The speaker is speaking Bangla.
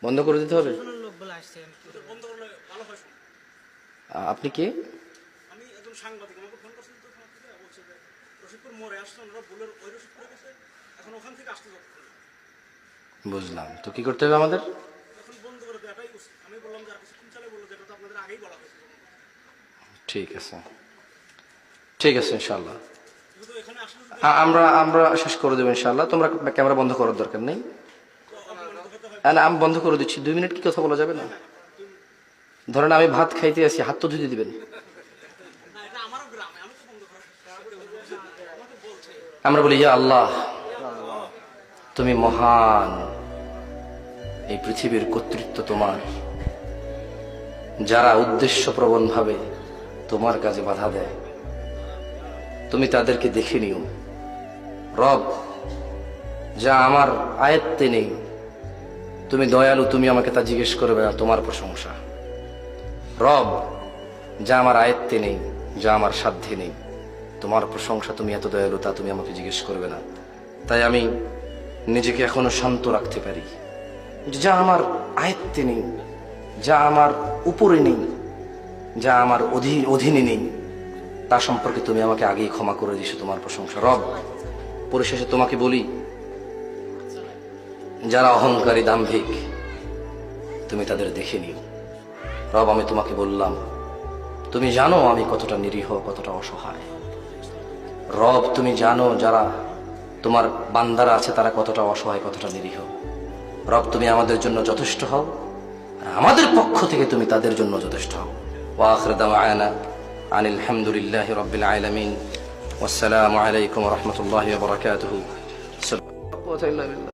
বন্ধ করে দিতে হবে। প্রশাসনের লোক বলে আসছে বন্ধ করলে ভালো হয়। আপনি কে? আমি একজন সাংবাদিক, আমাকে ফোন করছেন তো ওখান থেকে, বলছে যে রশিদপুর মোড়ে আসছে, ওনারা বুলের ওই রশিদপুরে গেছে, এখন ওখান থেকে আসতে যতক্ষণ লাগে। বুঝলাম, তো কি করতে হবে আমাদের? এখন বন্ধ করে দেওয়াটাই উচিত। আমি বললাম যে আর কিছুক্ষণ চালে, বললো যেটা তো আপনাদের আগেই বলা হয়েছিল। ঠিক আছে, ঠিক আছে, ইনশাল্লাহ কিন্তু এখানে আসলে যদি আমরা আমরা শেষ করে দেবো ইনশাল্লাহ। তোমরা ক্যামেরা বন্ধ করার দরকার নেই। না, আমি বন্ধ করে দিচ্ছি। 2 মিনিট কি কথা বলা যাবে না? ধরেন আমি ভাত খাইতে আছি, হাত তো ধুতে দিবেন। না, এটা আমারও গ্রামে, আমি তো বন্ধ করার আমাকে বলছে। আমরা বলি ইয়া আল্লাহ, তুমি মহান, এই পৃথিবীর কর্তৃত্ব তোমার। যারা উদ্দেশ্যপ্রবণ ভাবে তোমার কাজে বাধা দেয়, তুমি তাদেরকে দেখে নিও। রব, যা আমার আয়ত্তে নেই, তুমি দয়ালু, তুমি আমাকে তা জিজ্ঞেস করবে না, তোমার প্রশংসা। রব, যা আমার আয়ত্তে নেই, যা আমার সাধ্যে নেই, তোমার প্রশংসা, তুমি এত দয়ালু, তা তুমি আমাকে জিজ্ঞেস করবে না। তাই আমি নিজেকে এখনো শান্ত রাখতে পারি। যা আমার আয়ত্তে নেই, যা আমার উপরে নেই, যা আমার অধীনে নেই, তা সম্পর্কে তুমি আমাকে আগেই ক্ষমা করে দিছো, তোমার প্রশংসা। রব, পরিশেষে তোমাকে বলি, যারা অহংকারী দাম্ভিক, তুমি তাদের দেখে নিও। রব, আমি তোমাকে বললাম, তুমি জানো আমি কতটা নিরীহ, কতটা অসহায়। রব, তুমি জানো যারা তোমার বান্দারা আছে তারা কতটা অসহায়, কতটা নিরীহ। রব, তুমি আমাদের জন্য যথেষ্ট হও, আর আমাদের পক্ষ থেকে তুমি তাদের জন্য যথেষ্ট হও। ওয়া আখিরু দাওয়ানা আনিল হামদুলিল্লাহি রাব্বিল আলামিন। ওয়াসসালামু আলাইকুম ওয়া রাহমাতুল্লাহি ওয়া বারাকাতুহু।